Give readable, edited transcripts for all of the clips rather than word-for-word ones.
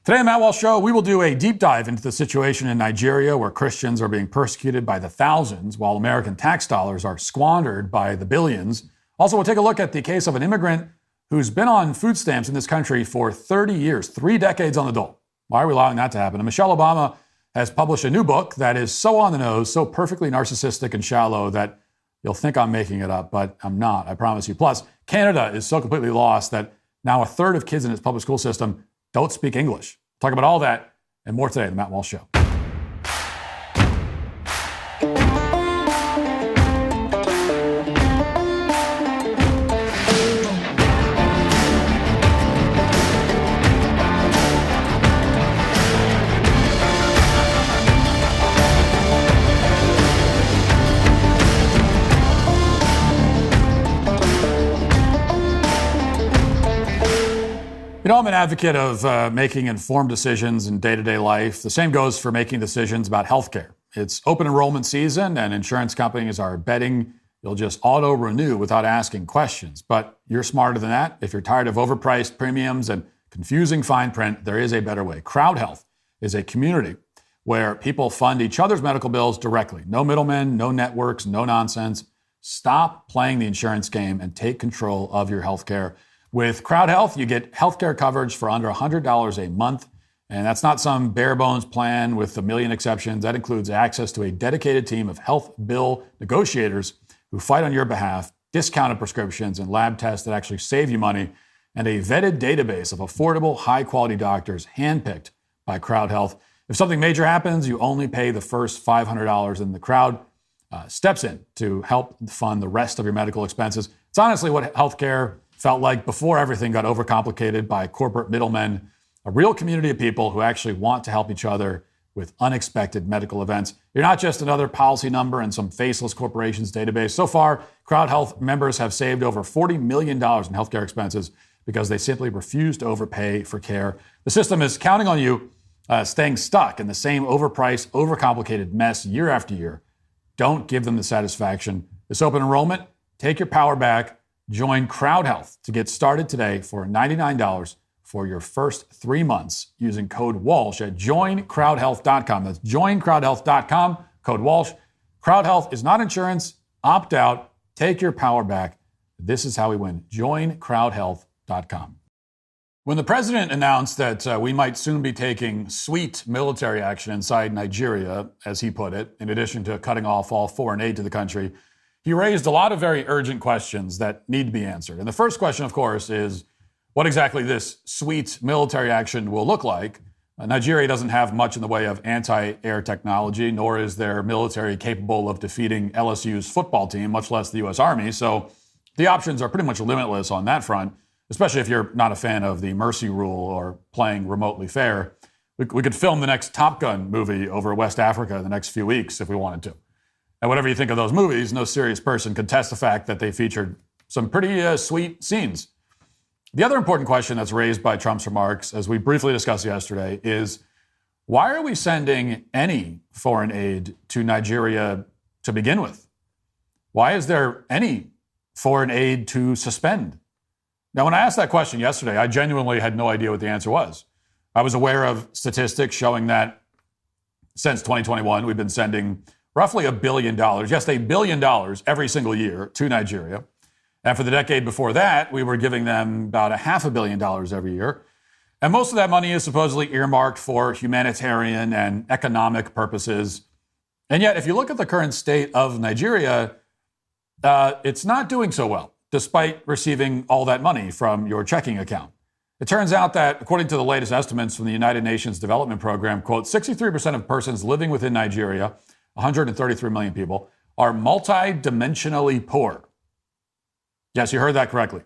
Today on Matt Walsh Show, we will do a deep dive into the situation in Nigeria where Christians are being persecuted by the thousands while American tax dollars are squandered by the billions. Also, we'll take a look at the case of an immigrant who's been on food stamps in this country for 30 years, 3 decades on the dole. Why are we allowing that to happen? And Michelle Obama has published a new book that is so on the nose, so perfectly narcissistic and shallow that you'll think I'm making it up, but I'm not, I promise you. Plus, Canada is so completely lost that now a third of kids in its public school system don't speak English. Talk about all that and more today on The Matt Walsh Show. You know, I'm an advocate of making informed decisions in day-to-day life. The same goes for making decisions about healthcare. It's open enrollment season, and insurance companies are betting you'll just auto-renew without asking questions. But you're smarter than that. If you're tired of overpriced premiums and confusing fine print, there is a better way. Crowd Health is a community where people fund each other's medical bills directly. No middlemen, no networks, no nonsense. Stop playing the insurance game and take control of your healthcare. With Crowd Health, you get healthcare coverage for under $100 a month. And that's not some bare bones plan with a million exceptions. That includes access to a dedicated team of health bill negotiators who fight on your behalf, discounted prescriptions and lab tests that actually save you money, and a vetted database of affordable, high-quality doctors handpicked by Crowd Health. If something major happens, you only pay the first $500, and the Crowd steps in to help fund the rest of your medical expenses. It's honestly what healthcare felt like before everything got overcomplicated by corporate middlemen, a real community of people who actually want to help each other with unexpected medical events. You're not just another policy number in some faceless corporation's database. So far, Crowd Health members have saved over $40 million in healthcare expenses because they simply refuse to overpay for care. The system is counting on you staying stuck in the same overpriced, overcomplicated mess year after year. Don't give them the satisfaction. This open enrollment, take your power back. Join Crowd Health to get started today for $99 for your first 3 months using code Walsh at joincrowdhealth.com. That's joincrowdhealth.com, code Walsh. Crowd Health is not insurance. Opt out. Take your power back. This is how we win. Joincrowdhealth.com. When the president announced that we might soon be taking sweet military action inside Nigeria, as he put it, in addition to cutting off all foreign aid to the country, he raised a lot of very urgent questions that need to be answered. And the first question, of course, is what exactly this sweet military action will look like. Nigeria doesn't have much in the way of anti-air technology, nor is their military capable of defeating LSU's football team, much less the U.S. Army. So the options are pretty much limitless on that front, especially if you're not a fan of the mercy rule or playing remotely fair. We could film the next Top Gun movie over West Africa in the next few weeks if we wanted to. And whatever you think of those movies, no serious person could test the fact that they featured some pretty sweet scenes. The other important question that's raised by Trump's remarks, as we briefly discussed yesterday, is why are we sending any foreign aid to Nigeria to begin with? Why is there any foreign aid to suspend? Now, when I asked that question yesterday, I genuinely had no idea what the answer was. I was aware of statistics showing that since 2021, we've been sending roughly $1 billion, just $1 billion every single year to Nigeria. And for the decade before that, we were giving them about $500 million every year. And most of that money is supposedly earmarked for humanitarian and economic purposes. And yet, if you look at the current state of Nigeria, it's not doing so well, despite receiving all that money from your checking account. It turns out that, according to the latest estimates from the United Nations Development Program, quote, 63% of persons living within Nigeria, 133 million people, are multidimensionally poor. Yes, you heard that correctly.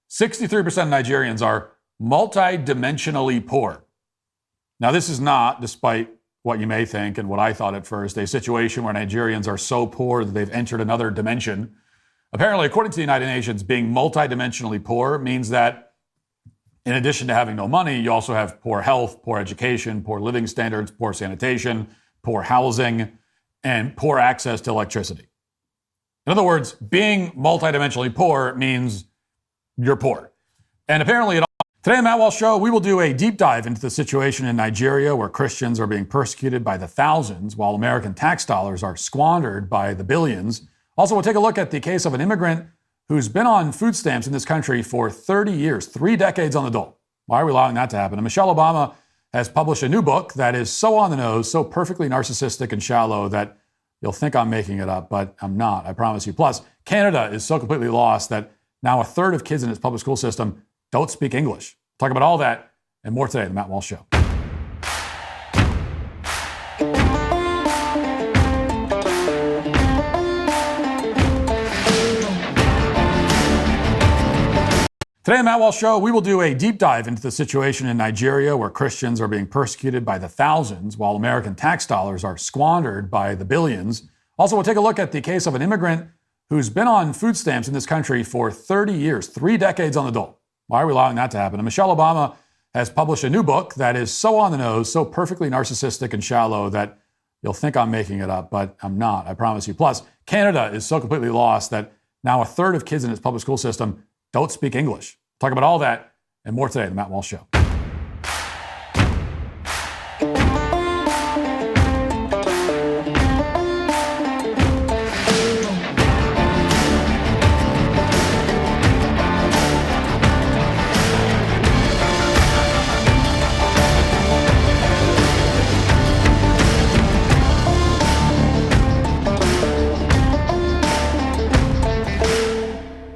63% of Nigerians are multidimensionally poor. Now, this is not, despite what you may think and what I thought at first, a situation where Nigerians are so poor that they've entered another dimension. Apparently, according to the United Nations, being multidimensionally poor means that in addition to having no money, you also have poor health, poor education, poor living standards, poor sanitation, poor housing, and poor access to electricity. In other words, being multidimensionally poor means you're poor. And apparently Today on the Matt Walsh Show, we will do a deep dive into the situation in Nigeria where Christians are being persecuted by the thousands while American tax dollars are squandered by the billions. Also, we'll take a look at the case of an immigrant who's been on food stamps in this country for 30 years, 3 decades on the dole. Why are we allowing that to happen? And Michelle Obama has published a new book that is so on the nose, so perfectly narcissistic and shallow that you'll think I'm making it up, but I'm not, I promise you. Plus, Canada is so completely lost that now a third of kids in its public school system don't speak English. Talk about all that and more today on The Matt Walsh Show. Today on The Matt Walsh Show, we will do a deep dive into the situation in Nigeria where Christians are being persecuted by the thousands while American tax dollars are squandered by the billions. Also, we'll take a look at the case of an immigrant who's been on food stamps in this country for 30 years, 3 decades on the dole. Why are we allowing that to happen? And Michelle Obama has published a new book that is so on the nose, so perfectly narcissistic and shallow that you'll think I'm making it up, but I'm not, I promise you. Plus, Canada is so completely lost that now a third of kids in its public school system don't speak English. Talk about all that and more today on The Matt Walsh Show.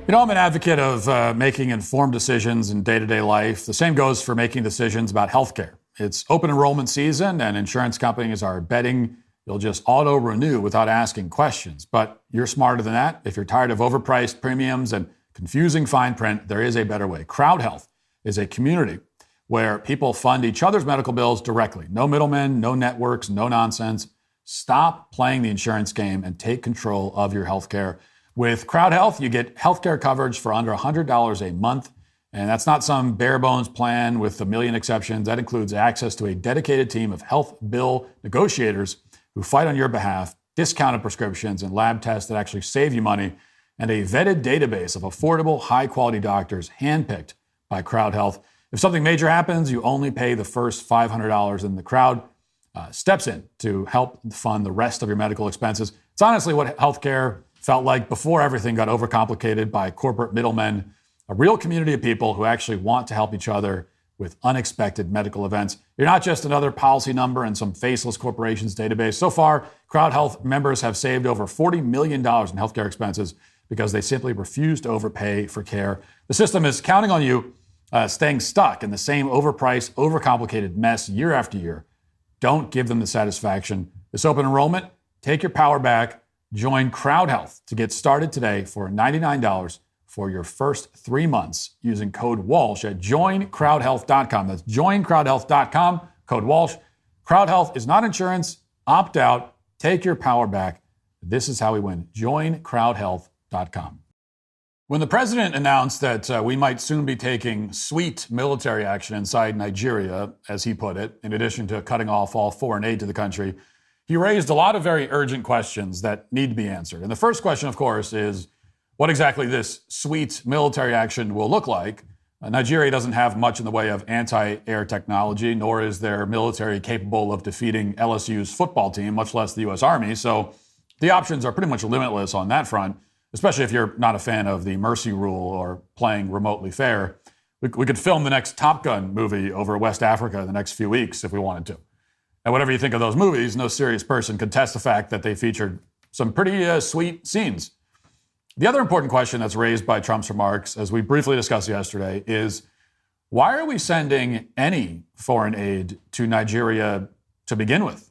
You know, I'm an advocate of making informed decisions in day-to-day life. The same goes for making decisions about healthcare. It's open enrollment season, and insurance companies are betting you'll just auto-renew without asking questions. But you're smarter than that. If you're tired of overpriced premiums and confusing fine print, there is a better way. Crowd Health is a community where people fund each other's medical bills directly. No middlemen, no networks, no nonsense. Stop playing the insurance game and take control of your healthcare. With Crowd Health, you get healthcare coverage for under $100 a month. And that's not some bare bones plan with a million exceptions. That includes access to a dedicated team of health bill negotiators who fight on your behalf, discounted prescriptions and lab tests that actually save you money, and a vetted database of affordable, high-quality doctors handpicked by Crowd Health. If something major happens, you only pay the first $500, and the Crowd steps in to help fund the rest of your medical expenses. It's honestly what healthcare felt like before everything got overcomplicated by corporate middlemen, a real community of people who actually want to help each other with unexpected medical events. You're not just another policy number in some faceless corporation's database. So far, Crowd Health members have saved over $40 million in healthcare expenses because they simply refuse to overpay for care. The system is counting on you staying stuck in the same overpriced, overcomplicated mess year after year. Don't give them the satisfaction. This open enrollment, take your power back. Join Crowd Health to get started today for $99 for your first 3 months using code Walsh at joincrowdhealth.com. That's joincrowdhealth.com, code Walsh. Crowd Health is not insurance. Opt out. Take your power back. This is how we win. Joincrowdhealth.com. When the president announced that we might soon be taking sweet military action inside Nigeria, as he put it, in addition to cutting off all foreign aid to the country, he raised a lot of very urgent questions that need to be answered. And the first question, of course, is what exactly this sweet military action will look like. Nigeria doesn't have much in the way of anti-air technology, nor is their military capable of defeating LSU's football team, much less the U.S. Army. So the options are pretty much limitless on that front, especially if you're not a fan of the mercy rule or playing remotely fair. We could film the next Top Gun movie over West Africa in the next few weeks if we wanted to. And whatever you think of those movies, no serious person could test the fact that they featured some pretty sweet scenes. The other important question that's raised by Trump's remarks, as we briefly discussed yesterday, is why are we sending any foreign aid to Nigeria to begin with?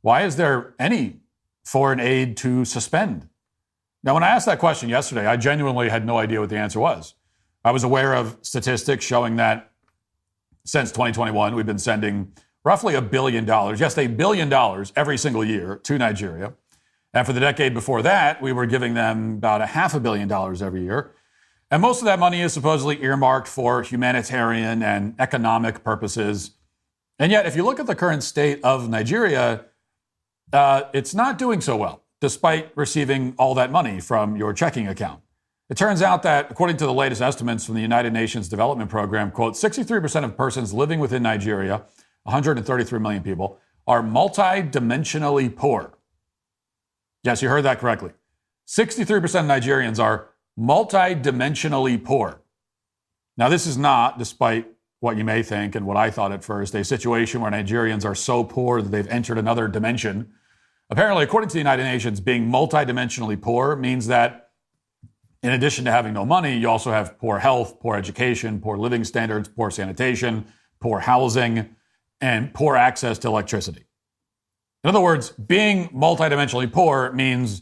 Why is there any foreign aid to suspend? Now, when I asked that question yesterday, I genuinely had no idea what the answer was. I was aware of statistics showing that since 2021, we've been sending roughly $1 billion, yes, $1 billion every single year to Nigeria. And for the decade before that, we were giving them about $500 million every year. And most of that money is supposedly earmarked for humanitarian and economic purposes. And yet, if you look at the current state of Nigeria, it's not doing so well, despite receiving all that money from your checking account. It turns out that, according to the latest estimates from the United Nations Development Program, quote, 63% of persons living within Nigeria, 133 million people, are multidimensionally poor. Yes, you heard that correctly. 63% of Nigerians are multidimensionally poor. Now, this is not, despite what you may think and what I thought at first, a situation where Nigerians are so poor that they've entered another dimension. Apparently, according to the United Nations, being multidimensionally poor means that in addition to having no money, you also have poor health, poor education, poor living standards, poor sanitation, poor housing, and poor access to electricity. In other words, being multidimensionally poor means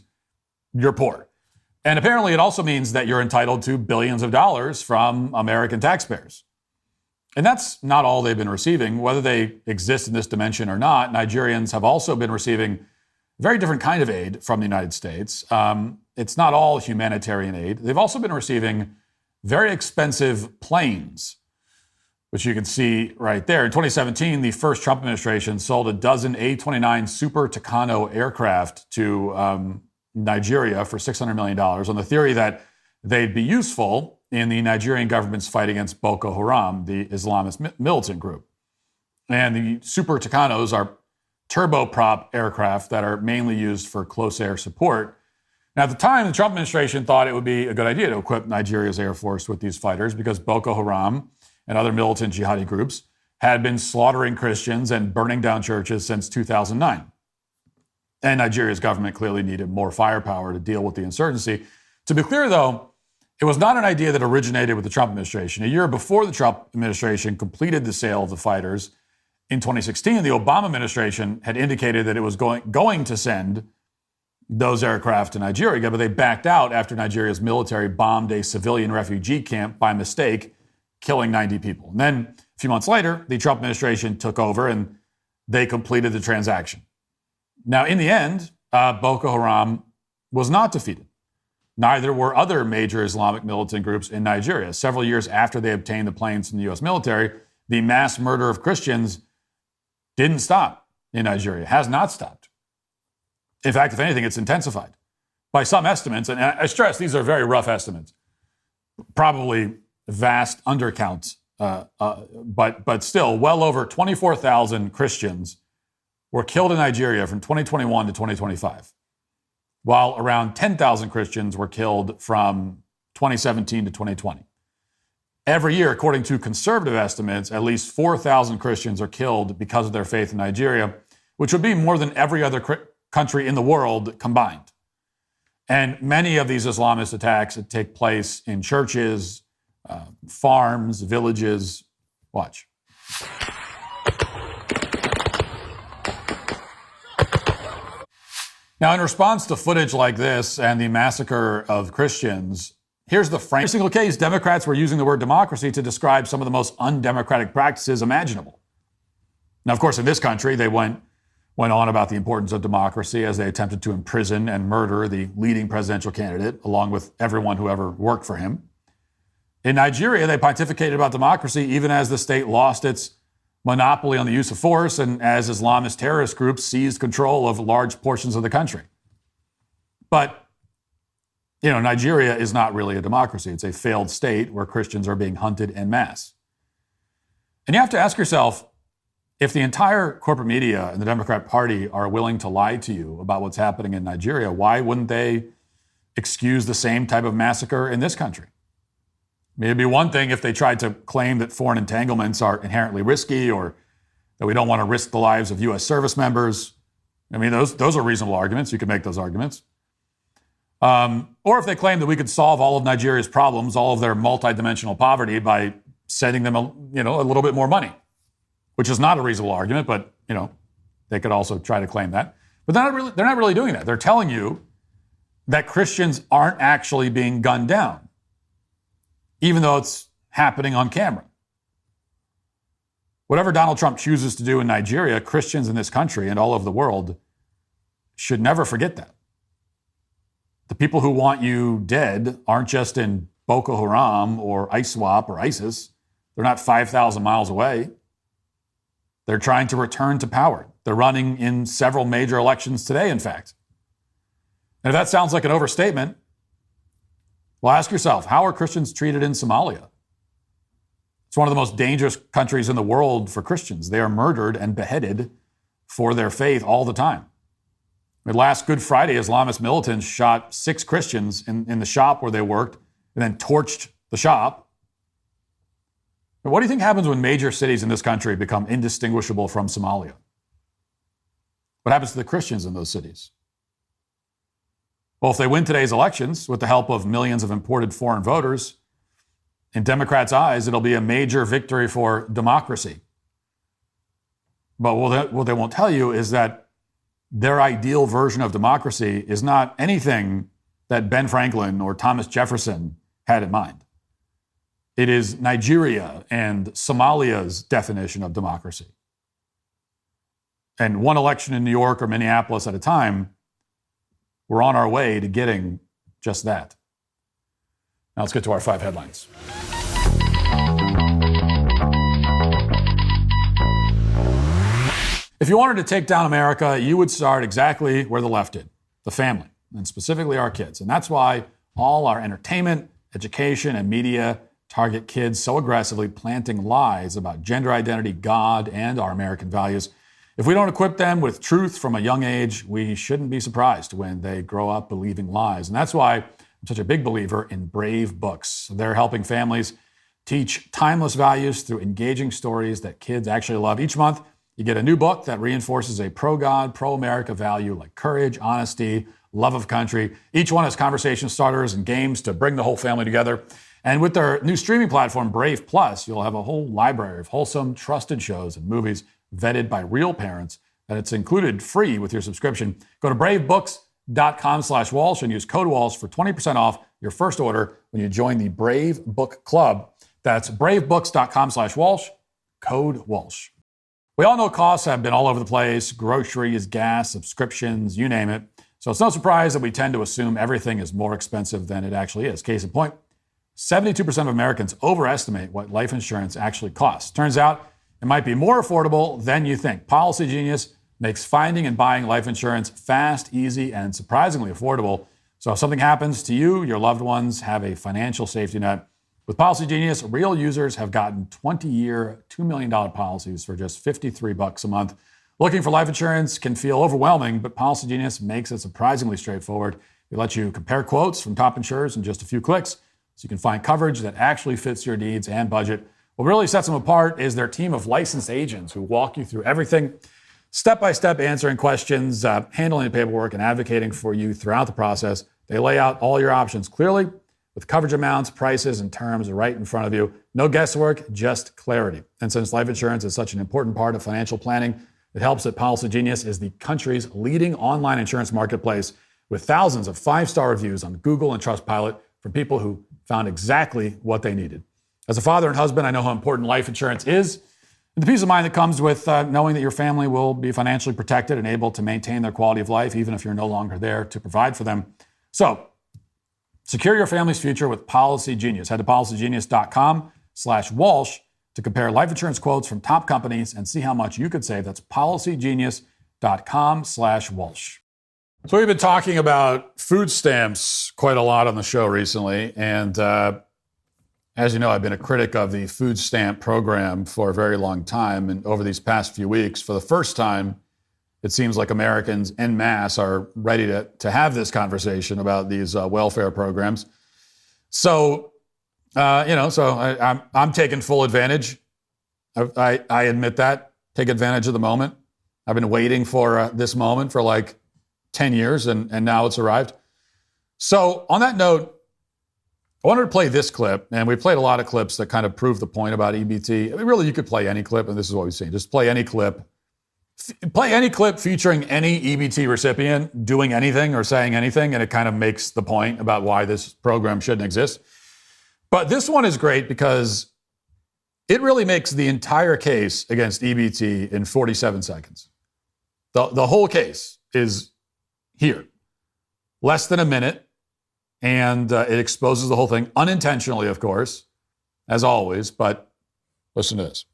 you're poor. And apparently it also means that you're entitled to billions of dollars from American taxpayers. And that's not all they've been receiving. Whether they exist in this dimension or not, Nigerians have also been receiving a very different kind of aid from the United States. It's not all humanitarian aid. They've also been receiving very expensive planes, which you can see right there. In 2017, the first Trump administration sold a dozen A-29 Super Tucano aircraft to Nigeria for $600 million on the theory that they'd be useful in the Nigerian government's fight against Boko Haram, the Islamist militant group. And the Super Tucanos are turboprop aircraft that are mainly used for close air support. Now, at the time, the Trump administration thought it would be a good idea to equip Nigeria's Air Force with these fighters because Boko Haram and other militant jihadi groups had been slaughtering Christians and burning down churches since 2009. And Nigeria's government clearly needed more firepower to deal with the insurgency. To be clear, though, it was not an idea that originated with the Trump administration. A year before the Trump administration completed the sale of the fighters, in 2016, the Obama administration had indicated that it was going to send those aircraft to Nigeria, but they backed out after Nigeria's military bombed a civilian refugee camp by mistake, killing 90 people. And then a few months later, the Trump administration took over and they completed the transaction. Now, in the end, Boko Haram was not defeated. Neither were other major Islamic militant groups in Nigeria. Several years after they obtained the planes from the U.S. military, the mass murder of Christians didn't stop in Nigeria, has not stopped. In fact, if anything, it's intensified. By some estimates, and I stress these are very rough estimates, probably vast undercounts, but still well over 24,000 Christians were killed in Nigeria from 2021 to 2025, while around 10,000 Christians were killed from 2017 to 2020. Every year, according to conservative estimates, at least 4,000 Christians are killed because of their faith in Nigeria, which would be more than every other country in the world combined. And many of these Islamist attacks take place in churches, farms, villages. Watch. Now, in response to footage like this and the massacre of Christians, here's the frame. In every single case, Democrats were using the word democracy to describe some of the most undemocratic practices imaginable. Now, of course, in this country, they went on about the importance of democracy as they attempted to imprison and murder the leading presidential candidate, along with everyone who ever worked for him. In Nigeria, they pontificated about democracy even as the state lost its monopoly on the use of force and as Islamist terrorist groups seized control of large portions of the country. But, Nigeria is not really a democracy. It's a failed state where Christians are being hunted en masse. And you have to ask yourself, if the entire corporate media and the Democrat Party are willing to lie to you about what's happening in Nigeria, why wouldn't they excuse the same type of massacre in this country? I mean, it'd be one thing if they tried to claim that foreign entanglements are inherently risky or that we don't want to risk the lives of U.S. service members. I mean, those are reasonable arguments. You can make those arguments. Or if they claim that we could solve all of Nigeria's problems, all of their multidimensional poverty by sending them a little bit more money, which is not a reasonable argument, but, they could also try to claim that. But they're not really doing that. They're telling you that Christians aren't actually being gunned down, even though it's happening on camera. Whatever Donald Trump chooses to do in Nigeria, Christians in this country and all over the world should never forget that. The people who want you dead aren't just in Boko Haram or ISWAP or ISIS. They're not 5,000 miles away. They're trying to return to power. They're running in several major elections today, in fact. And if that sounds like an overstatement, Well, ask yourself, how are Christians treated in Somalia? It's one of the most dangerous countries in the world for Christians. They are murdered and beheaded for their faith all the time. Last Good Friday, Islamist militants shot 6 Christians in the shop where they worked and then torched the shop. But what do you think happens when major cities in this country become indistinguishable from Somalia? What happens to the Christians in those cities? Well, if they win today's elections with the help of millions of imported foreign voters, in Democrats' eyes, it'll be a major victory for democracy. But what they won't tell you is that their ideal version of democracy is not anything that Ben Franklin or Thomas Jefferson had in mind. It is Nigeria and Somalia's definition of democracy. And one election in New York or Minneapolis at a time, we're on our way to getting just that. Now let's get to our 5 headlines. If you wanted to take down America, you would start exactly where the left did, the family, and specifically our kids. And that's why all our entertainment, education, and media target kids so aggressively, planting lies about gender identity, God, and our American values. If we don't equip them with truth from a young age, we shouldn't be surprised when they grow up believing lies. And that's why I'm such a big believer in Brave Books. They're helping families teach timeless values through engaging stories that kids actually love. Each month, you get a new book that reinforces a pro-God, pro-America value like courage, honesty, love of country. Each one has conversation starters and games to bring the whole family together. And with their new streaming platform, Brave Plus, you'll have a whole library of wholesome, trusted shows and movies vetted by real parents, and it's included free with your subscription. Go to bravebooks.com/Walsh and use code Walsh for 20% off your first order when you join the Brave Book Club. That's bravebooks.com/Walsh, code Walsh. We all know costs have been all over the place: groceries, gas, subscriptions, you name it. So it's no surprise that we tend to assume everything is more expensive than it actually is. Case in point, 72% of Americans overestimate what life insurance actually costs. Turns out it might be more affordable than you think. Policy Genius makes finding and buying life insurance fast, easy, and surprisingly affordable. So if something happens to you, your loved ones have a financial safety net. With Policy Genius, real users have gotten 20-year, $2 million policies for just $53 a month. Looking for life insurance can feel overwhelming, but Policy Genius makes it surprisingly straightforward. They let you compare quotes from top insurers in just a few clicks, so you can find coverage that actually fits your needs and budget. What really sets them apart is their team of licensed agents who walk you through everything, step-by-step answering questions, handling the paperwork, and advocating for you throughout the process. They lay out all your options clearly, with coverage amounts, prices, and terms right in front of you. No guesswork, just clarity. And since life insurance is such an important part of financial planning, it helps that Policy Genius is the country's leading online insurance marketplace with thousands of 5-star reviews on Google and Trustpilot from people who found exactly what they needed. As a father and husband, I know how important life insurance is, and the peace of mind that comes with knowing that your family will be financially protected and able to maintain their quality of life, even if you're no longer there to provide for them. So, secure your family's future with Policy Genius. Head to policygenius.com/Walsh to compare life insurance quotes from top companies and see how much you could save. That's policygenius.com/Walsh. So we've been talking about food stamps quite a lot on the show recently. And as you know, I've been a critic of the food stamp program for a very long time. And over these past few weeks, for the first time, it seems like Americans en masse are ready to have this conversation about these welfare programs. So, I'm taking full advantage. I admit that. Take advantage of the moment. I've been waiting for this moment for like 10 years, and now it's arrived. So on that note, I wanted to play this clip, and we played a lot of clips that kind of prove the point about EBT. I mean, really, you could play any clip, and this is what we've seen. Just play any clip. Play any clip featuring any EBT recipient doing anything or saying anything, and it kind of makes the point about why this program shouldn't exist. But this one is great because it really makes the entire case against EBT in 47 seconds. The whole case is here. Less than a minute, and it exposes the whole thing, unintentionally, of course, as always, but listen to this.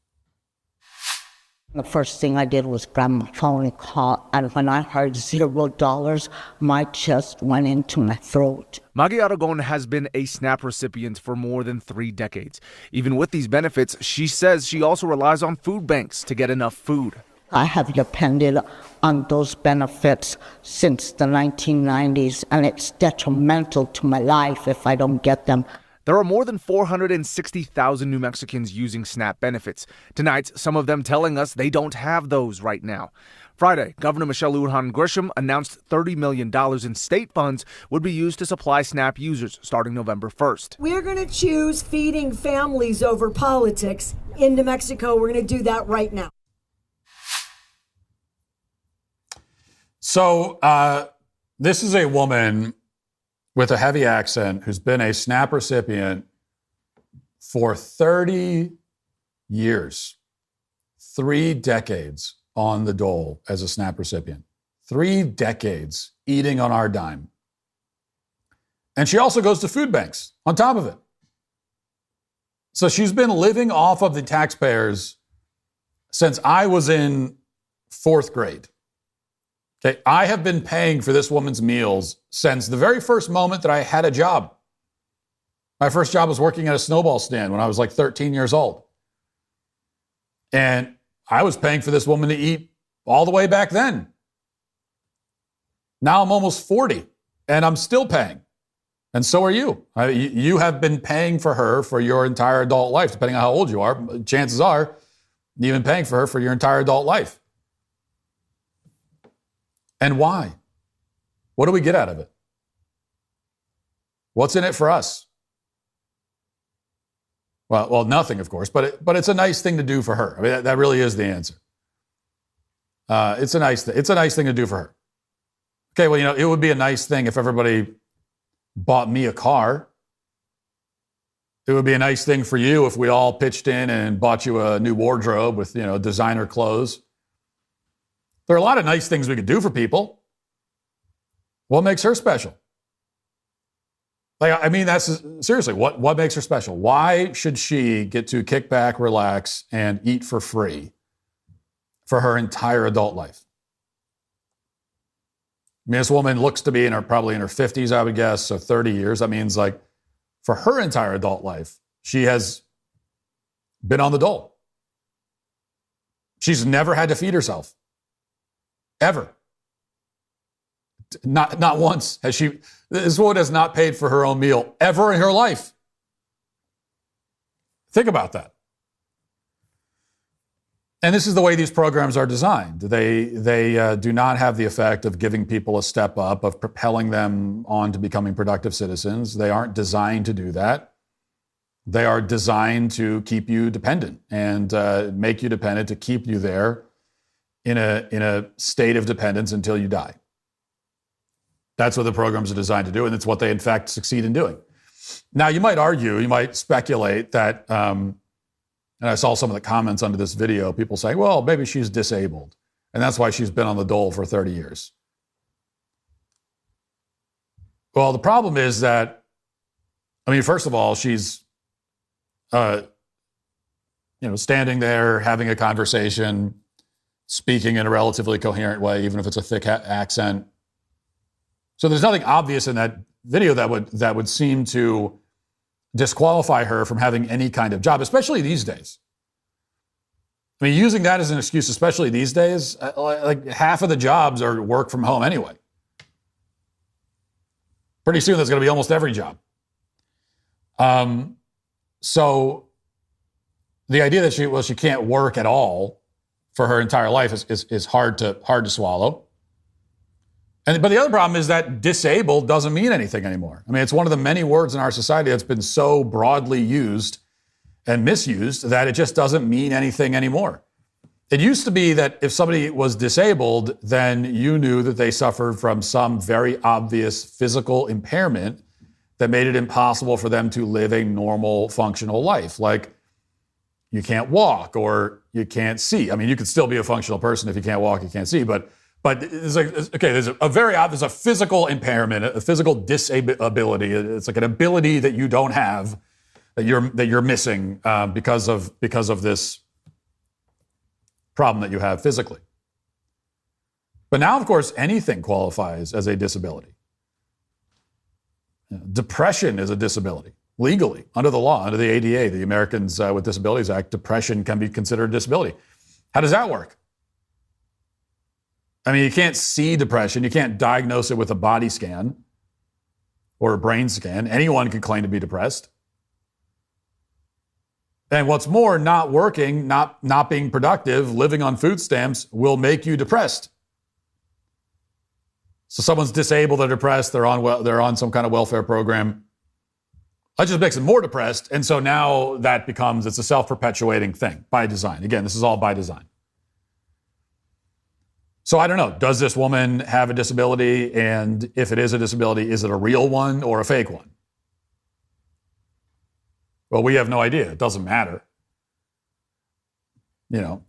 The first thing I did was grab my phone and call, and when I heard $0, my chest went into my throat. Maggie Aragon has been a SNAP recipient for more than 3 decades. Even with these benefits, she says she also relies on food banks to get enough food. I have depended on those benefits since the 1990s, and it's detrimental to my life if I don't get them. There are more than 460,000 New Mexicans using SNAP benefits. Tonight, some of them telling us they don't have those right now. Friday, Governor Michelle Lujan Grisham announced $30 million in state funds would be used to supply SNAP users starting November 1st. We're going to choose feeding families over politics in New Mexico. We're going to do that right now. So this is a woman with a heavy accent who's been a SNAP recipient for 30 years, 3 decades on the dole as a SNAP recipient, 3 decades eating on our dime. And she also goes to food banks on top of it. So she's been living off of the taxpayers since I was in 4th grade. Okay, I have been paying for this woman's meals since the very first moment that I had a job. My first job was working at a snowball stand when I was like 13 years old. And I was paying for this woman to eat all the way back then. Now I'm almost 40 and I'm still paying. And so are you. You have been paying for her for your entire adult life, depending on how old you are. Chances are you've been paying for her for your entire adult life. And why? What do we get out of it? What's in it for us? Well, nothing, of course, but it's a nice thing to do for her. I mean, that really is the answer. It's a nice thing to do for her. Okay, well, it would be a nice thing if everybody bought me a car. It would be a nice thing for you if we all pitched in and bought you a new wardrobe with, designer clothes. There are a lot of nice things we could do for people. What makes her special? That's seriously, what makes her special? Why should she get to kick back, relax, and eat for free for her entire adult life? I mean, this woman looks to be probably in her 50s, I would guess, so 30 years. That means for her entire adult life, she has been on the dole. She's never had to feed herself. Ever. Not once has she. This woman has not paid for her own meal ever in her life. Think about that. And this is the way these programs are designed. They do not have the effect of giving people a step up, of propelling them on to becoming productive citizens. They aren't designed to do that. They are designed to keep you dependent and make you dependent, to keep you there in a state of dependence until you die. That's what the programs are designed to do, and it's what they, in fact, succeed in doing. Now, you might speculate that, and I saw some of the comments under this video, people saying, well, maybe she's disabled, and that's why she's been on the dole for 30 years. Well, the problem is that, first of all, she's, standing there, having a conversation, speaking in a relatively coherent way, even if it's a thick accent. So there's nothing obvious in that video that would seem to disqualify her from having any kind of job, especially these days. Using that as an excuse, especially these days, like half of the jobs are work from home anyway. Pretty soon, that's going to be almost every job. So the idea that she can't work at all for her entire life is hard to swallow. But the other problem is that disabled doesn't mean anything anymore. It's one of the many words in our society that's been so broadly used and misused that it just doesn't mean anything anymore. It used to be that if somebody was disabled, then you knew that they suffered from some very obvious physical impairment that made it impossible for them to live a normal, functional life. Like you can't walk or you can't see. You could still be a functional person if you can't walk, you can't see, but it's like, okay, there's a physical impairment, a physical disability. It's like an ability that you don't have, that you're missing because of this problem that you have physically. But now, of course, anything qualifies as a disability. Depression is a disability, legally, under the law, under the ADA, the Americans with Disabilities Act. Depression can be considered a disability. How does that work? I mean, you can't see depression. You can't diagnose it with a body scan or a brain scan. Anyone can claim to be depressed. And what's more, not working, not being productive, living on food stamps will make you depressed. So someone's disabled, they're depressed, they're on some kind of welfare program. That just makes them more depressed. And so now it's a self-perpetuating thing by design. Again, this is all by design. So I don't know, does this woman have a disability? And if it is a disability, is it a real one or a fake one? Well, we have no idea. It doesn't matter.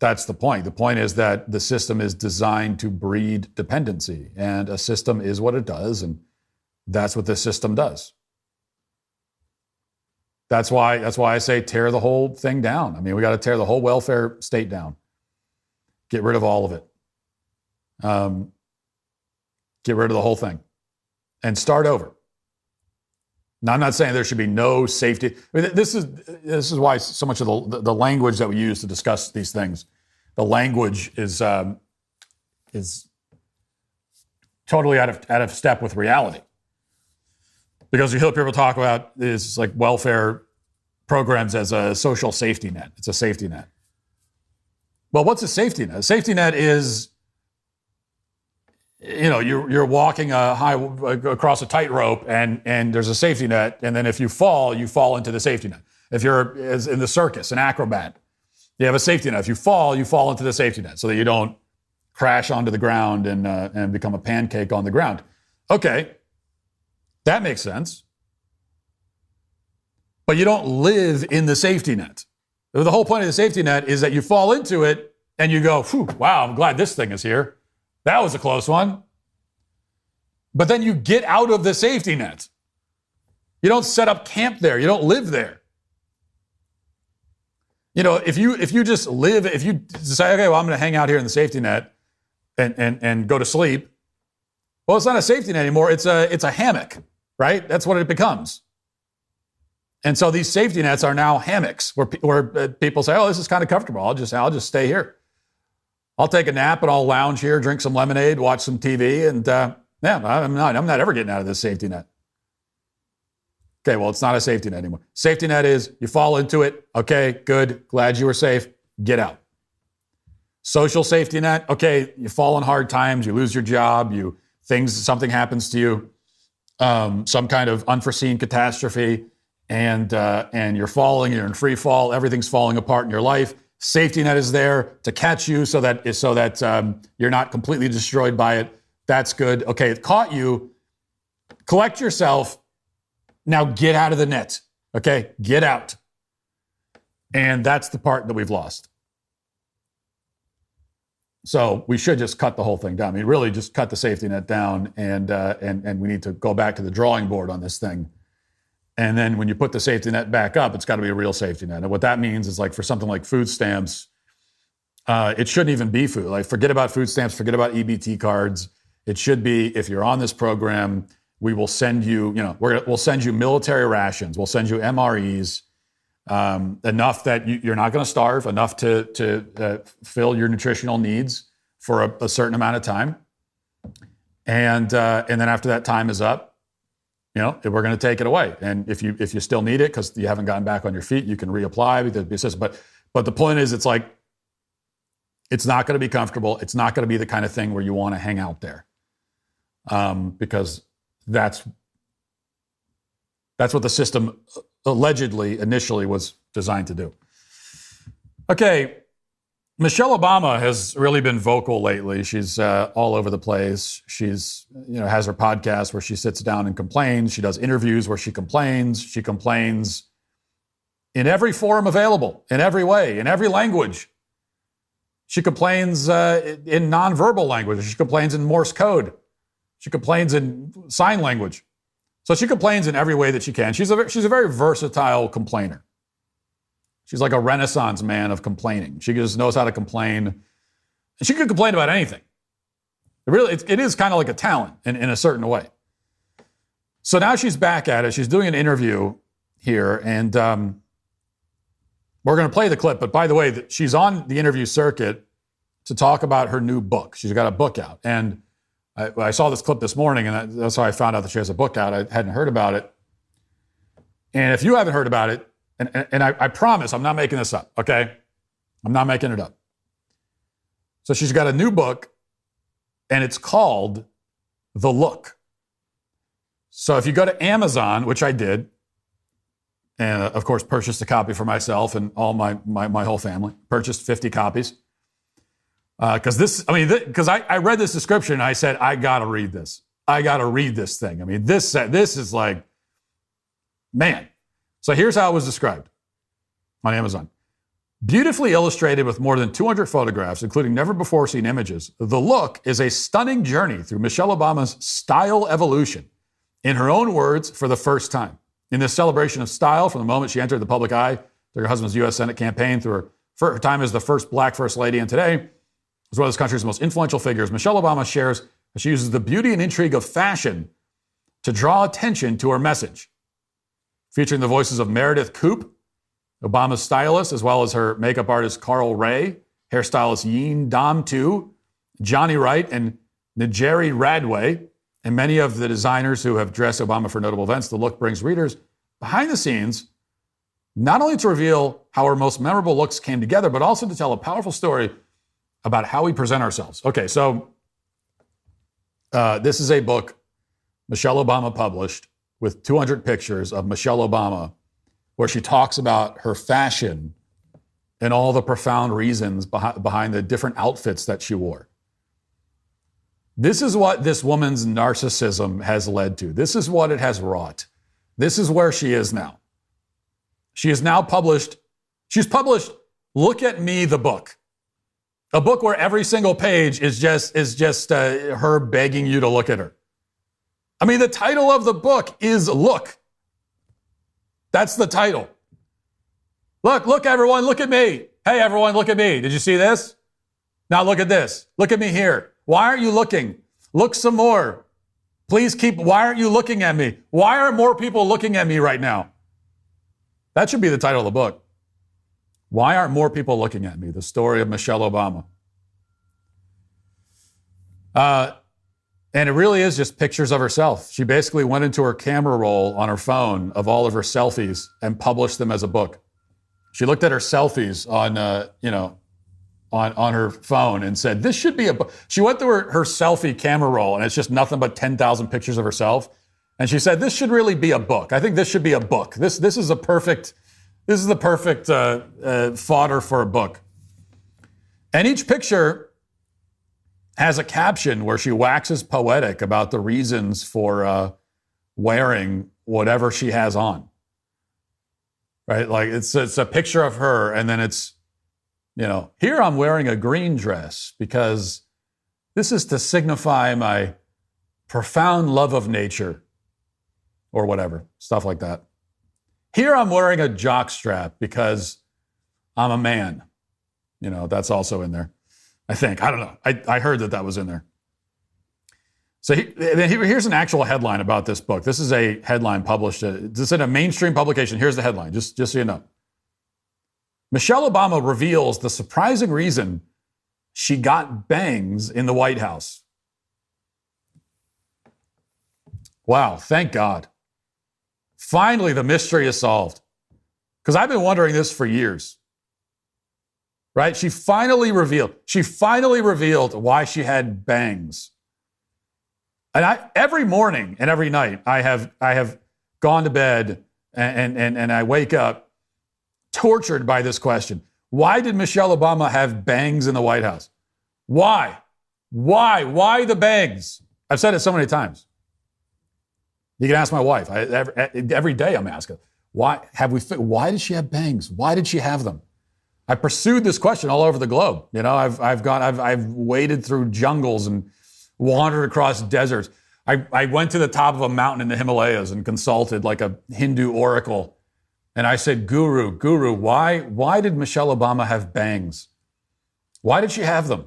That's the point. The point is that the system is designed to breed dependency, and a system is what it does, and that's what this system does. That's why I say tear the whole thing down. I mean, we got to tear the whole welfare state down. Get rid of all of it. Get rid of the whole thing and start over. Now, I'm not saying there should be no safety. I mean, this is why so much of the language that we use to discuss these things, the language is totally out of step with reality. Because you hear people talk about this like welfare programs as a social safety net. It's a safety net. Well, what's a safety net? A safety net is, you're walking across a tightrope and there's a safety net, and then if you fall into the safety net. If you're in the circus, an acrobat, you have a safety net. If you fall into the safety net so that you don't crash onto the ground and become a pancake on the ground. Okay, that makes sense. But you don't live in the safety net. The whole point of the safety net is that you fall into it and you go, wow, I'm glad this thing is here. That was a close one. But then you get out of the safety net. You don't set up camp there. You don't live there. If you just live, if you say, okay, well, I'm going to hang out here in the safety net and go to sleep. Well, it's not a safety net anymore. It's a hammock, right? That's what it becomes. And so these safety nets are now hammocks where people say, oh, this is kind of comfortable. I'll just stay here. I'll take a nap and I'll lounge here, drink some lemonade, watch some TV, and I'm not ever getting out of this safety net. Okay, well, it's not a safety net anymore. Safety net is you fall into it. Okay, good. Glad you were safe. Get out. Social safety net. Okay, you fall in hard times. You lose your job. Something happens to you. Some kind of unforeseen catastrophe, and you're falling. You're in free fall. Everything's falling apart in your life. Safety net is there to catch you so that you're not completely destroyed by it. That's good. Okay, it caught you. Collect yourself. Now get out of the net. Okay, get out. And that's the part that we've lost. So we should just cut the whole thing down. I mean, really just cut the safety net down, and we need to go back to the drawing board on this thing. And then when you put the safety net back up, it's got to be a real safety net. And what that means is, like, for something like food stamps, it shouldn't even be food. Like, forget about food stamps, forget about EBT cards. It should be, if you're on this program, we will send you, we'll send you military rations. We'll send you MREs, enough that you're not going to starve, enough to fill your nutritional needs for a certain amount of time. And then after that time is up, we're going to take it away. And if you still need it because you haven't gotten back on your feet, you can reapply. But the point is, it's like, it's not going to be comfortable. It's not going to be the kind of thing where you want to hang out there, because that's what the system allegedly initially was designed to do. Okay, Michelle Obama has really been vocal lately. She's all over the place. She's, has her podcast where she sits down and complains. She does interviews where she complains. She complains in every forum available, in every way, in every language. She complains in nonverbal language. She complains in Morse code. She complains in sign language. So she complains in every way that she can. She's a very versatile complainer. She's like a Renaissance man of complaining. She just knows how to complain And she could complain about anything. It is kind of like a talent in a certain way. So now she's back at it. She's doing an interview here, and we're going to play the clip. But by the way, she's on the interview circuit to talk about her new book. She's got a book out. And I saw this clip this morning, and that's how I found out that she has a book out. I hadn't heard about it. And if you haven't heard about it, and I promise I'm not making this up, okay? I'm not making it up. So she's got a new book, and it's called The Look. So if you go to Amazon, which I did, and of course purchased a copy for myself and all my whole family, purchased 50 copies. Because I read this description and I said, I got to read this. I got to read this thing. I mean, this is like, man. So here's how it was described on Amazon. Beautifully illustrated with more than 200 photographs, including never-before-seen images, The Look is a stunning journey through Michelle Obama's style evolution, in her own words, for the first time. In this celebration of style, from the moment she entered the public eye through her husband's U.S. Senate campaign, through her time as the first black first lady, and today, as one of this country's most influential figures, Michelle Obama shares that she uses the beauty and intrigue of fashion to draw attention to her message. Featuring the voices of Meredith Coupe, Obama's stylist, as well as her makeup artist Carl Ray, hairstylist Yeen Dam Tu, Johnny Wright, and Najeri Radway, and many of the designers who have dressed Obama for notable events. The Look brings readers behind the scenes, not only to reveal how her most memorable looks came together, but also to tell a powerful story about how we present ourselves. Okay, so this is a book Michelle Obama published with 200 pictures of Michelle Obama, where she talks about her fashion and all the profound reasons behind the different outfits that she wore. This is what this woman's narcissism has led to. This is what it has wrought. This is where she is now. She is now published, she's published Look at Me, the book. A book where every single page is just her begging you to look at her. I mean, the title of the book is Look. That's the title. Look, everyone, look at me. Hey, everyone, look at me. Did you see this? Now look at this. Look at me here. Why aren't you looking? Look some more. Please why aren't you looking at me? Why aren't more people looking at me right now? That should be the title of the book. Why aren't more people looking at me? The story of Michelle Obama. And it really is just pictures of herself. She basically went into her camera roll on her phone of all of her selfies and published them as a book. She looked at her selfies on her phone and said, this should be a book. She went through her selfie camera roll and it's just nothing but 10,000 pictures of herself. And she said, this should really be a book. I think this should be a book. This is the perfect fodder for a book. And each picture has a caption where she waxes poetic about the reasons for wearing whatever she has on. Right? Like it's a picture of her, and then it's, here I'm wearing a green dress because this is to signify my profound love of nature, or whatever, stuff like that. Here I'm wearing a jockstrap because I'm a man. That's also in there. I think. I don't know. I heard that was in there. So here's an actual headline about this book. This is a headline published. This is in a mainstream publication. Here's the headline, just so you know. Michelle Obama reveals the surprising reason she got bangs in the White House. Wow, thank God. Finally, the mystery is solved. Because I've been wondering this for years. Right? She finally revealed why she had bangs. And every morning and every night, I have gone to bed and I wake up tortured by this question. Why did Michelle Obama have bangs in the White House? Why? Why the bangs? I've said it so many times. You can ask my wife. Every day I'm asking, why did she have bangs? Why did she have them? I pursued this question all over the globe. I've waded through jungles and wandered across deserts. I went to the top of a mountain in the Himalayas and consulted like a Hindu oracle. And I said, Guru, why did Michelle Obama have bangs? Why did she have them?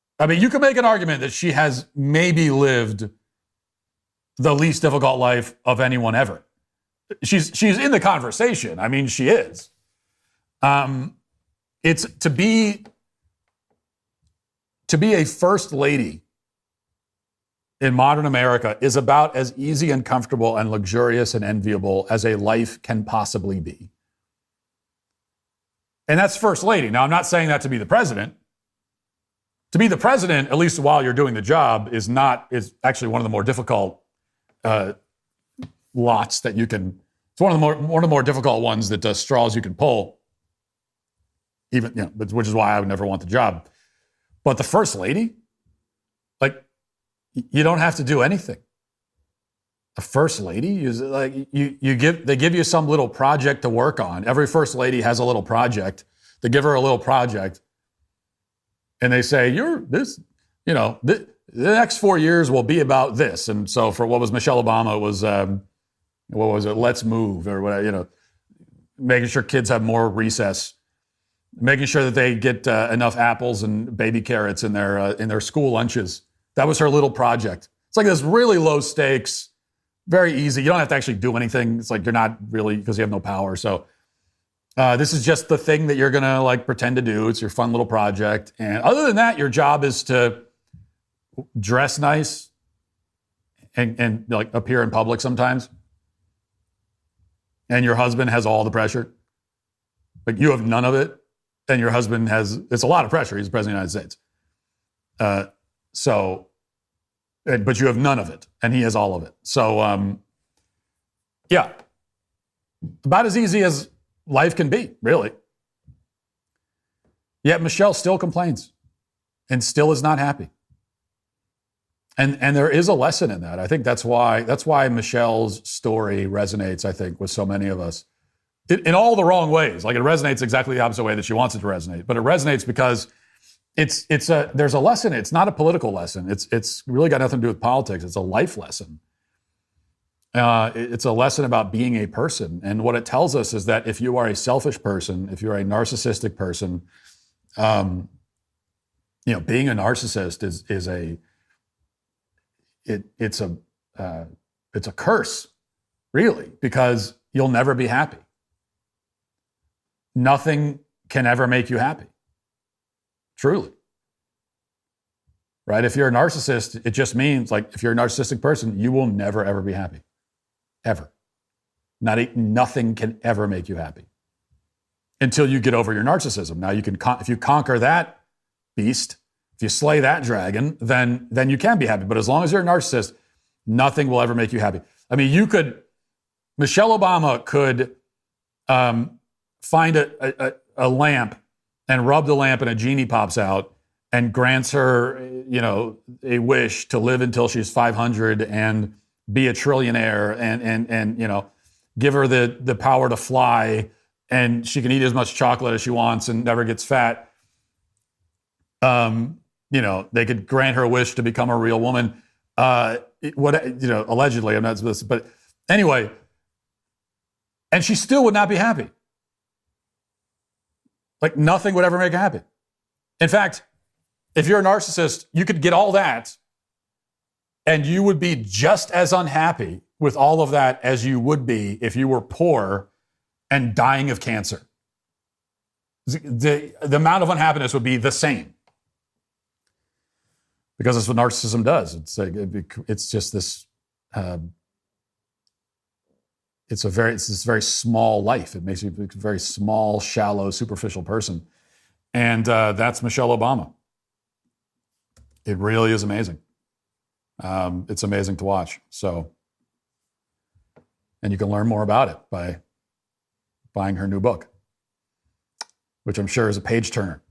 I mean, you can make an argument that she has maybe lived the least difficult life of anyone ever. She's in the conversation. I mean, she is. It's to be a first lady in modern America is about as easy and comfortable and luxurious and enviable as a life can possibly be. And that's first lady. Now, I'm not saying that to be the president. To be the president, at least while you're doing the job, is actually one of the more difficult lots that you can. It's one of the more difficult ones that straws you can pull. Even which is why I would never want the job. But the first lady, like, you don't have to do anything. A first lady is like they give you some little project to work on. Every first lady has a little project. They give her a little project, and they say, the next 4 years will be about this. And so for what was Michelle Obama, it was what was it? Let's move or whatever. Making sure kids have more recess, making sure that they get enough apples and baby carrots in their school lunches. That was her little project. It's like this really low stakes, very easy. You don't have to actually do anything. It's like you're not really, because you have no power. So this is just the thing that you're going to like pretend to do. It's your fun little project. And other than that, your job is to dress nice and like appear in public sometimes. And your husband has all the pressure. But you have none of it. And your husband it's a lot of pressure. He's the president of the United States. But you have none of it, and he has all of it. So, yeah, about as easy as life can be, really. Yet Michelle still complains and still is not happy. And there is a lesson in that. I think that's why Michelle's story resonates, I think, with so many of us. In all the wrong ways. Like, it resonates exactly the opposite way that she wants it to resonate. But it resonates because there's a lesson. It's not a political lesson. It's really got nothing to do with politics. It's a life lesson. It's a lesson about being a person. And what it tells us is that if you are a selfish person, if you're a narcissistic person, being a narcissist it's a curse, really, because you'll never be happy. Nothing can ever make you happy. Truly. Right? If you're a narcissist, it just means, like, if you're a narcissistic person, you will never, ever be happy. Ever. Nothing can ever make you happy until you get over your narcissism. Now, you can, if you conquer that beast, if you slay that dragon, then you can be happy. But as long as you're a narcissist, nothing will ever make you happy. I mean, Michelle Obama could find a lamp and rub the lamp and a genie pops out and grants her, a wish to live until she's 500 and be a trillionaire and give her the power to fly, and she can eat as much chocolate as she wants and never gets fat. They could grant her a wish to become a real woman. Allegedly, I'm not supposed to, but anyway, and she still would not be happy. Like, nothing would ever make her happy. In fact, if you're a narcissist, you could get all that and you would be just as unhappy with all of that as you would be if you were poor and dying of cancer. The amount of unhappiness would be the same. Because that's what narcissism does. It's just this. It's this very small life. It makes you a very small, shallow, superficial person, and that's Michelle Obama. It really is amazing. It's amazing to watch. So, and you can learn more about it by buying her new book, which I'm sure is a page turner.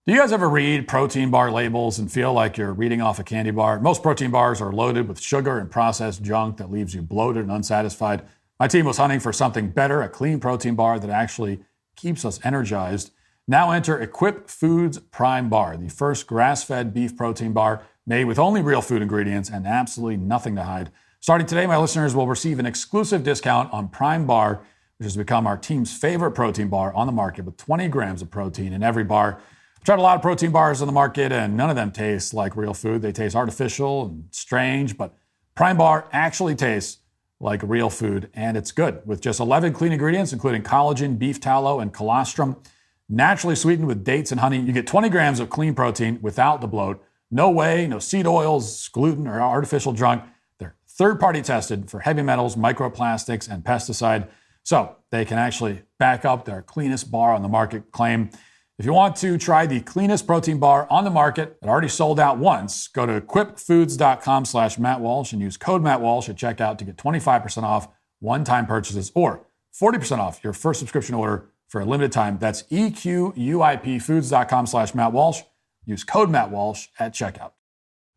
Do you guys ever read protein bar labels and feel like you're reading off a candy bar? Most protein bars are loaded with sugar and processed junk that leaves you bloated and unsatisfied. My team was hunting for something better, a clean protein bar that actually keeps us energized. Now enter Equip Foods Prime Bar, the first grass-fed beef protein bar made with only real food ingredients and absolutely nothing to hide. Starting today, my listeners will receive an exclusive discount on Prime Bar, which has become our team's favorite protein bar on the market with 20 grams of protein in every bar. I've tried a lot of protein bars on the market, and none of them taste like real food. They taste artificial and strange, but Prime Bar actually tastes like real food, and it's good. With just 11 clean ingredients, including collagen, beef tallow, and colostrum, naturally sweetened with dates and honey, you get 20 grams of clean protein without the bloat. No whey, no seed oils, gluten, or artificial junk. They're third-party tested for heavy metals, microplastics, and pesticide, so they can actually back up their cleanest bar on the market claim. If you want to try the cleanest protein bar on the market that already sold out once, go to equipfoods.com/Matt Walsh and use code Matt Walsh at checkout to get 25% off one-time purchases or 40% off your first subscription order for a limited time. That's equipfoods.com/Matt Walsh. Use code Matt Walsh at checkout.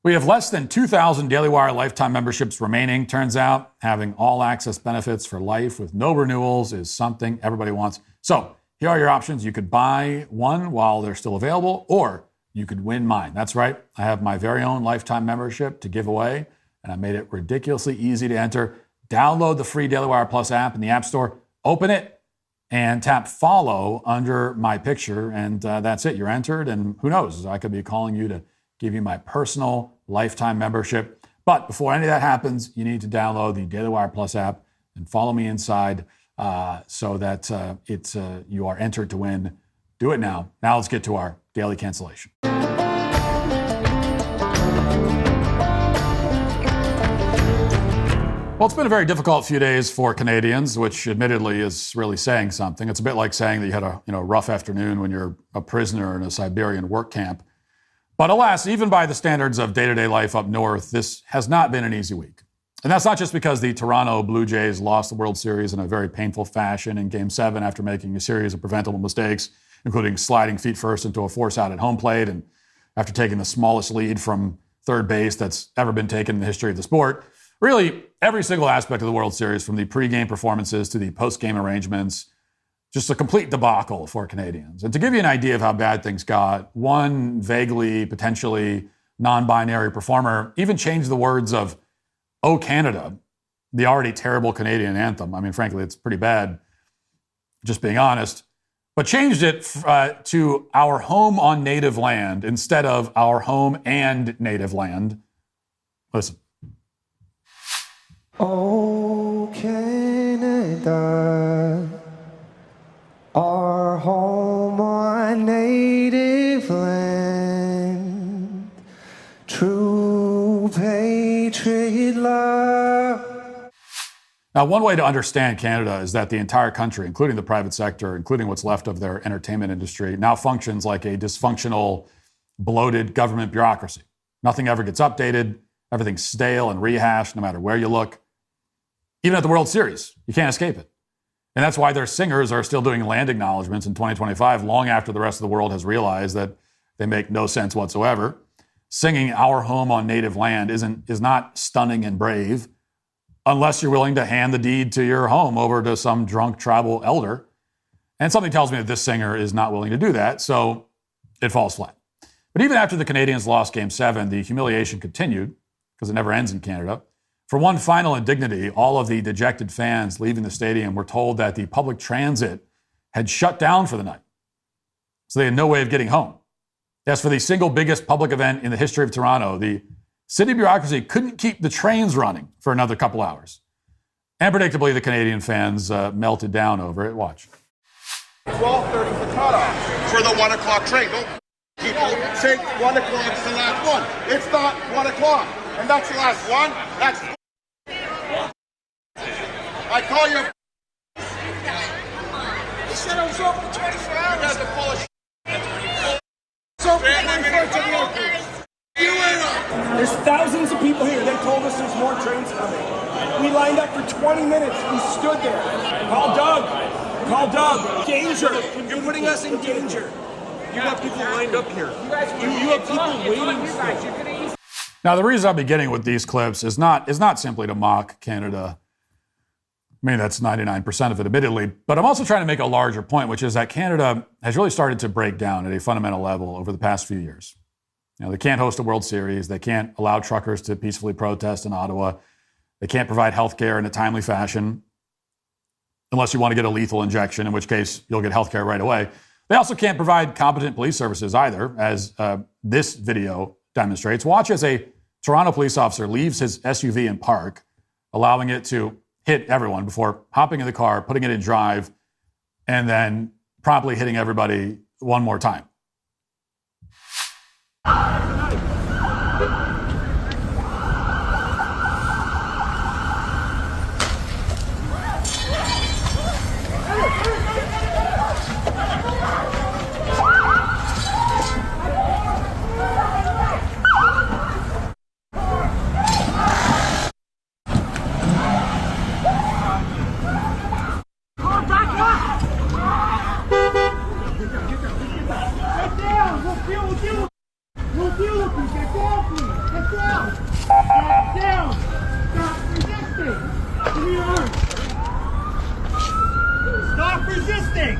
We have less than 2,000 Daily Wire lifetime memberships remaining. Turns out having all access benefits for life with no renewals is something everybody wants. So here are your options. You could buy one while they're still available, or you could win mine. That's right. I have my very own lifetime membership to give away, and I made it ridiculously easy to enter. Download the free Daily Wire Plus app in the App Store, open it, and tap follow under my picture, and that's it. You're entered, and who knows? I could be calling you to give you my personal lifetime membership. But before any of that happens, you need to download the Daily Wire Plus app and follow me inside so that you are entered to win. Do it now. Now let's get to our daily cancellation. Well, it's been a very difficult few days for Canadians, which admittedly is really saying something. It's a bit like saying that you had a rough afternoon when you're a prisoner in a Siberian work camp. But alas, even by the standards of day-to-day life up north, this has not been an easy week. And that's not just because the Toronto Blue Jays lost the World Series in a very painful fashion in Game 7 after making a series of preventable mistakes, including sliding feet first into a force out at home plate and after taking the smallest lead from third base that's ever been taken in the history of the sport. Really, every single aspect of the World Series, from the pregame performances to the postgame arrangements, just a complete debacle for Canadians. And to give you an idea of how bad things got, one vaguely, potentially non-binary performer even changed the words of "Oh Canada," the already terrible Canadian anthem. I mean, frankly, it's pretty bad, just being honest, but changed it to "Our home on native land" instead of "Our home and native land." Listen. Oh, Canada, our home on native land, true patriot love. Now, one way to understand Canada is that the entire country, including the private sector, including what's left of their entertainment industry, now functions like a dysfunctional, bloated government bureaucracy. Nothing ever gets updated. Everything's stale and rehashed no matter where you look. Even at the World Series, you can't escape it. And that's why their singers are still doing land acknowledgments in 2025, long after the rest of the world has realized that they make no sense whatsoever. Singing "Our home on native land" is not stunning and brave, unless you're willing to hand the deed to your home over to some drunk tribal elder. And something tells me that this singer is not willing to do that, so it falls flat. But even after the Canadians lost Game 7, the humiliation continued, because it never ends in Canada. For one final indignity, all of the dejected fans leaving the stadium were told that the public transit had shut down for the night, so they had no way of getting home. As for the single biggest public event in the history of Toronto, the city bureaucracy couldn't keep the trains running for another couple hours. And predictably, the Canadian fans melted down over it. Watch. 12:30 for cutoff for the 1 o'clock train. Don't people say 1 o'clock is the last one. It's not 1 o'clock, and that's the last one. That's. I call you. They said I was open 24 hours. You guys are full of shit. It's open 24 to the open. You ain't up. There's thousands of people here. They told us there's more trains coming. We lined up for 20 minutes. We stood there. Call Doug. Call Doug. Danger. You're putting us in danger. You have people lined up here. You have people waiting. Now, the reason I'm beginning with these clips is not simply to mock Canada. I mean, that's 99% of it, admittedly. But I'm also trying to make a larger point, which is that Canada has really started to break down at a fundamental level over the past few years. You know, they can't host a World Series. They can't allow truckers to peacefully protest in Ottawa. They can't provide health care in a timely fashion, unless you want to get a lethal injection, in which case you'll get health care right away. They also can't provide competent police services either, as this video demonstrates. Watch as a Toronto police officer leaves his SUV in park, allowing it to hit everyone before hopping in the car, putting it in drive, and then promptly hitting everybody one more time. Stop resisting!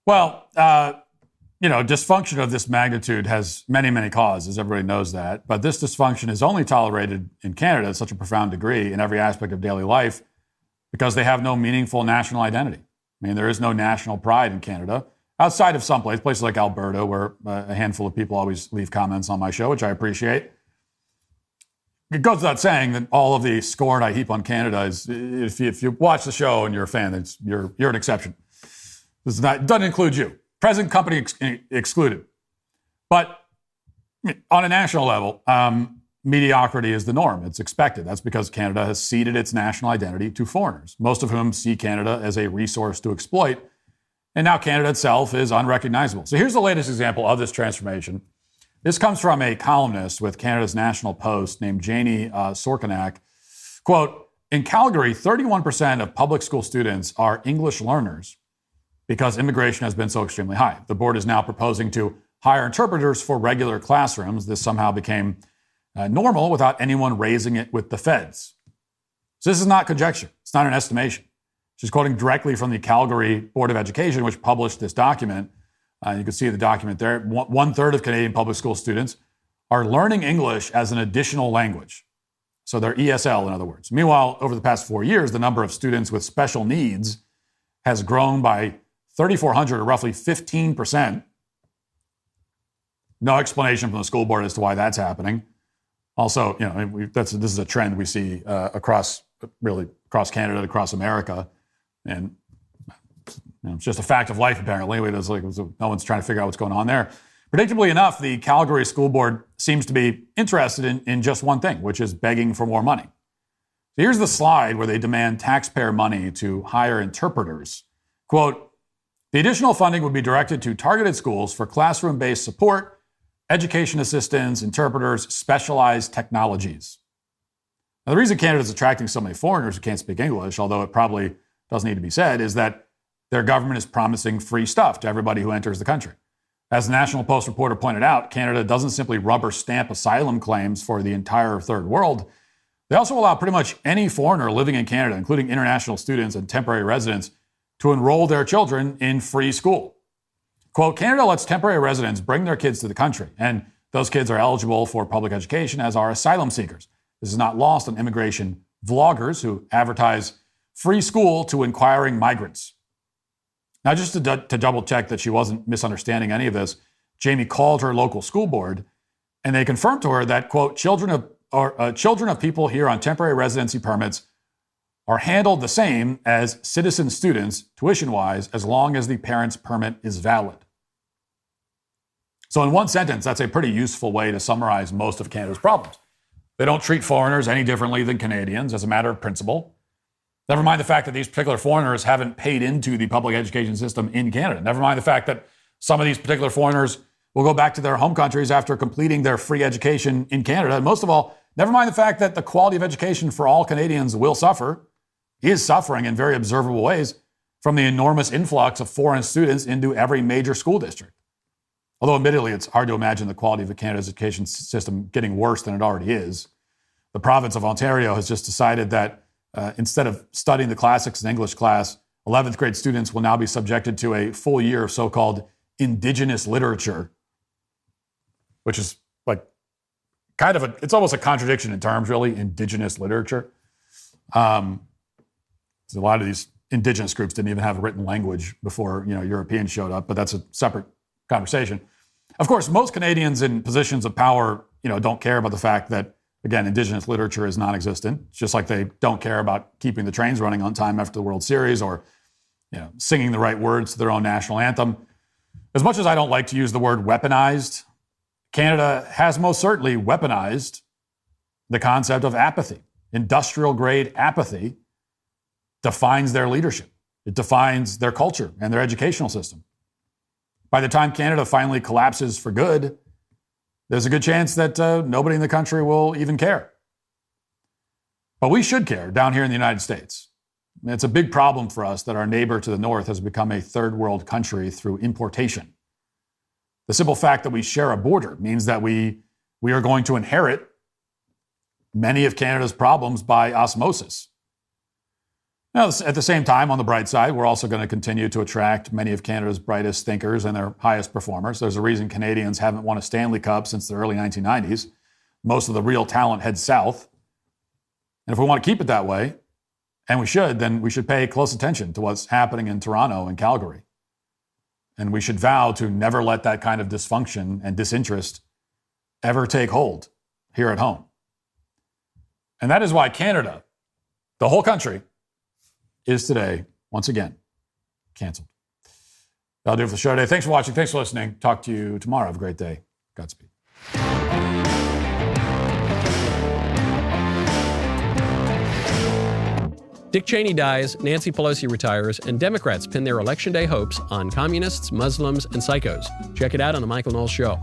Well, dysfunction of this magnitude has many, many causes. Everybody knows that. But this dysfunction is only tolerated in Canada at such a profound degree in every aspect of daily life because they have no meaningful national identity. I mean, there is no national pride in Canada outside of some places like Alberta, where a handful of people always leave comments on my show, which I appreciate. It goes without saying that all of the scorn I heap on Canada is, if you watch the show and you're a fan, you're an exception. This doesn't include you. Present company excluded. But on a national level, mediocrity is the norm. It's expected. That's because Canada has ceded its national identity to foreigners, most of whom see Canada as a resource to exploit. And now Canada itself is unrecognizable. So here's the latest example of this transformation. This comes from a columnist with Canada's National Post named Janie Sorkanak. Quote, in Calgary, 31% of public school students are English learners, because immigration has been so extremely high. The board is now proposing to hire interpreters for regular classrooms. This somehow became normal without anyone raising it with the feds. So this is not conjecture. It's not an estimation. She's quoting directly from the Calgary Board of Education, which published this document. You can see the document there. 1/3 of Canadian public school students are learning English as an additional language. So they're ESL, in other words. Meanwhile, over the past 4 years, the number of students with special needs has grown by 3,400, or roughly 15%. No explanation from the school board as to why that's happening. Also, this is a trend we see across Canada, across America, and it's just a fact of life. Apparently, no one's trying to figure out what's going on there. Predictably enough, the Calgary School Board seems to be interested in just one thing, which is begging for more money. So here's the slide where they demand taxpayer money to hire interpreters. Quote, the additional funding would be directed to targeted schools for classroom-based support, education assistants, interpreters, specialized technologies. Now, the reason Canada is attracting so many foreigners who can't speak English, although it probably doesn't need to be said, is that their government is promising free stuff to everybody who enters the country. As the National Post reporter pointed out, Canada doesn't simply rubber stamp asylum claims for the entire third world. They also allow pretty much any foreigner living in Canada, including international students and temporary residents, to enroll their children in free school. Quote, Canada lets temporary residents bring their kids to the country, and those kids are eligible for public education, as are asylum seekers. This is not lost on immigration vloggers who advertise free school to inquiring migrants. Now, just to double check that she wasn't misunderstanding any of this, Jamie called her local school board, and they confirmed to her that, quote, children of people here on temporary residency permits are handled the same as citizen students, tuition-wise, as long as the parent's permit is valid. So in one sentence, that's a pretty useful way to summarize most of Canada's problems. They don't treat foreigners any differently than Canadians as a matter of principle. Never mind the fact that these particular foreigners haven't paid into the public education system in Canada. Never mind the fact that some of these particular foreigners will go back to their home countries after completing their free education in Canada. And most of all, never mind the fact that the quality of education for all Canadians is suffering in very observable ways from the enormous influx of foreign students into every major school district. Although admittedly, it's hard to imagine the quality of Canada's education system getting worse than it already is. The province of Ontario has just decided that instead of studying the classics in English class, 11th grade students will now be subjected to a full year of so-called Indigenous literature, which is it's almost a contradiction in terms, really, Indigenous literature. A lot of these Indigenous groups didn't even have a written language before, Europeans showed up, but that's a separate conversation. Of course, most Canadians in positions of power, don't care about the fact that, again, Indigenous literature is non-existent. It's just like they don't care about keeping the trains running on time after the World Series or, singing the right words to their own national anthem. As much as I don't like to use the word weaponized, Canada has most certainly weaponized the concept of apathy. Industrial-grade apathy defines their leadership. It defines their culture and their educational system. By the time Canada finally collapses for good, there's a good chance that nobody in the country will even care. But we should care down here in the United States. It's a big problem for us that our neighbor to the north has become a third world country through importation. The simple fact that we share a border means that we are going to inherit many of Canada's problems by osmosis. Now, at the same time, on the bright side, we're also going to continue to attract many of Canada's brightest thinkers and their highest performers. There's a reason Canadians haven't won a Stanley Cup since the early 1990s. Most of the real talent heads south. And if we want to keep it that way, and we should, then we should pay close attention to what's happening in Toronto and Calgary. And we should vow to never let that kind of dysfunction and disinterest ever take hold here at home. And that is why Canada, the whole country, is today, once again, canceled. That'll do it for the show today. Thanks for watching. Thanks for listening. Talk to you tomorrow. Have a great day. Godspeed. Dick Cheney dies, Nancy Pelosi retires, and Democrats pin their Election Day hopes on communists, Muslims, and psychos. Check it out on The Michael Knowles Show.